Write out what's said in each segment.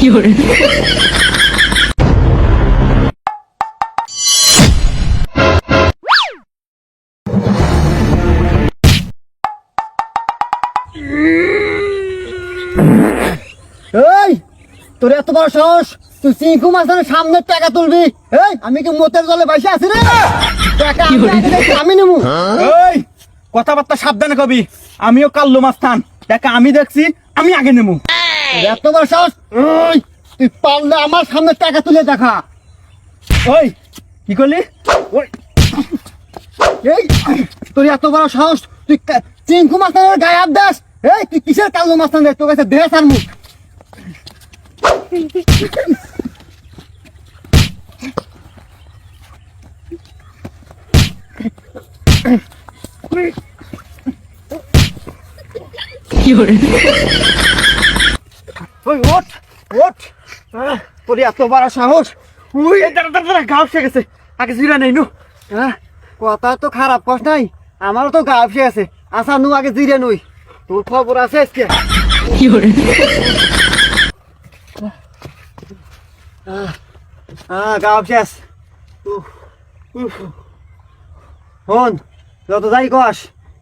有人，এই তোর এত বড় সাহস, তুই চিঙ্কু মাস্টারের সামনে টাকা তুলবি? এই আমি কি মতের জলে বসে আছি রে? টাকা আমি আগে দেখছি, আমি নেবো। এই কথাবার্তা সাবধানে কবি। আমিও কাল্লু মাস্তান, টাকা আমি দেখছি, আমি আগে নেবো। তোর এত বড় সাহস, এই তুই পারলে আমার সামনে টাকা তুলে দেখা। ওই কি করলি? ওই এই তোর এত বড় সাহস, তুই চিঙ্কু মাস্টারের গায়ে হাত দাস? এই তুই কিসের কাল্লু মাস্তান রে? তোর কাছে দেশ আর মুখ।有人， ওই ওঠ ওঠ, তোর এত বড় সাহস। ওই দাঁড়া দাঁড়া দাঁড়া, ঘাও সে গেছে, আগে জিরা নেই নু। কথা তো খারাপ কস নাই, আমারও তো গা আপসে আছে। আচ্ছা নু আগে জিরে নই, তোর খবর আছে আজকে। 有人， গা আপসে আছে। হন যত যাই কস,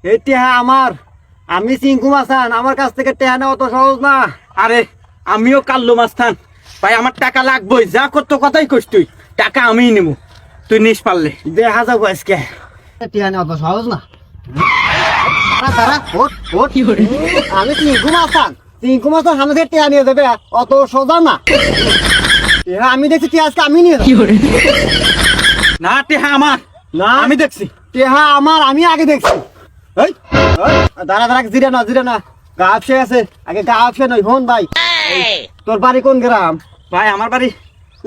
এই টেহা আমার, আমি চিঙ্কু মাস্তান, আমার কাছ থেকে টেহা নেওয়া তো সহজ না। আরে আমিও কাল্লু মাস্তান ভাই, আমার টাকা লাগবেই, যা করতো কথাই কইস তুই। টাকা আমিই নেবো, তুই নিস পারলে। দেখা যাবো আজকে, টেহা নেওয়া তো সহজ না। দাঁড়া দাঁড়া, ওঠ ওঠ। 有人， আমি চিঙ্কু মাস্তান, চিঙ্কু মাস্তান সামনে থেকে টেহা নিয়ে যাবে, অত সোজা না। টেহা আমি দেখছি, টেহা আজকে আমি নিয়ে যাবো। 有人， না টেহা আমার, না আমি দেখছি। টেহা আমার, আমি আগে দেখছি। এই এই, দাঁড়া দাঁড়া, জিরে না জিরে না, গা আপসে আছে, আগে গা আপসে নই। হন ভাই, তোর বাড়ি কোন গ্রাম? ভাই আমার বাড়ি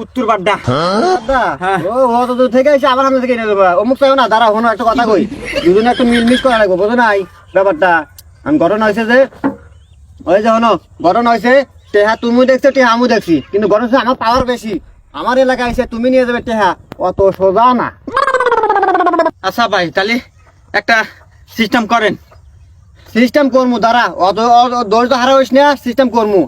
উত্তর বাড্ডা। দাদা, হ্যাঁ। ও অত দূর থেকে এসে আবার আমাদের থেকে নিয়ে যাবো। অমুক চাইও না, দাঁড়া হনো একটা কথা কই, দুজনে একটু মিলমিশ করা লাগবো, বোঝো নাই ব্যাপারটা? আমি ঘটনা হয়েছে যে, ওই যে হনো ঘটনা হয়েছে, টেহা তুমি দেখছো, টেহা আমি দেখছি, কিন্তু ঘটনা হচ্ছে আমার পাওয়ার বেশি। আমার এলাকায় এসে তুমি নিয়ে যাবে টেহা, অত সোজা না। আচ্ছা ভাই, তাহলে একটা সিস্টেম করেন। সিস্টেম করমু, দাঁড়া, অত দোষ হারা হইস না, সিস্টেম করমু।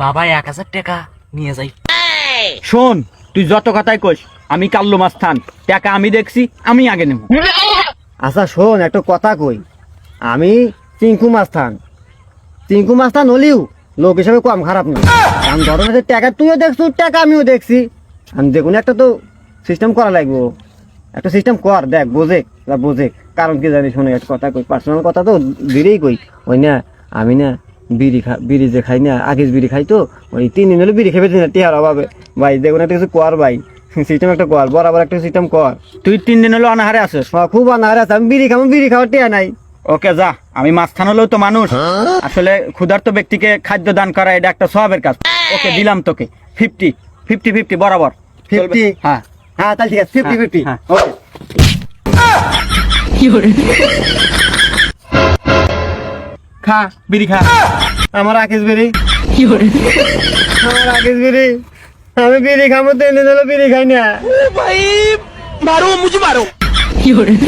বাবা 1000 টাকা নিয়ে যাই। শোন, তুই যত কথাই কইস, আমি কাল্লু মাস্তান, টাকা আমি দেখছি, আমি আগে নেবো। আচ্ছা শোন, একটা কথা কই, আমি চিঙ্কু মাস্তান, চিঙ্কু মাস্তান হলিও লোক হিসাবে কম খারাপ না। কারণ ঘটনা হচ্ছে টাকা তুইও দেখছো, টাকা আমিও দেখছি, আমি যে কোনো একটা তো সিস্টেম করা লাগবো। একটা সিস্টেম কর, দেখ বোঝে বোঝে। কারণ কি জানি, শোনে একটা কথা কই, পার্সোনাল কথা তো বিড়িই কই। ওই না আমি না বিড়ি যে খাই না, আগের বিড়ি খাই তো, ওই 3 দিন হলে বিড়ি খেয়ে না টিয়ার অভাবে। ভাই দেখুন একটা কিছু কর ভাই, সিস্টেম একটা কর, বরাবর একটা সিস্টেম কর। তুই 3 দিন হলো অনাহারে আছিস। খুব অনাহারে আছে, আমি বিড়ি খাবো, বিড়ি খাওয়ার টিয়া নাই। ওকে যা, আমি মাস্তান হলেও তো মানুষ, আসলে ক্ষুধার্ত ব্যক্তিকে খাদ্য দান করা এটা একটা সওয়াবের কাজ। ওকে দিলাম তোকে 50-50 বরাবর। 50? হ্যাঁ হ্যাঁ তাহলে ঠিক আছে, 50-50। হ্যাঁ। ওকে, 有人， খা বিড়ি খা। আমার আকিস বিড়ি, 有人， আমার আকিস বিড়ি, আমি বিড়ি খাবো, 3 দিন হলো বিড়ি খাই না। 有人，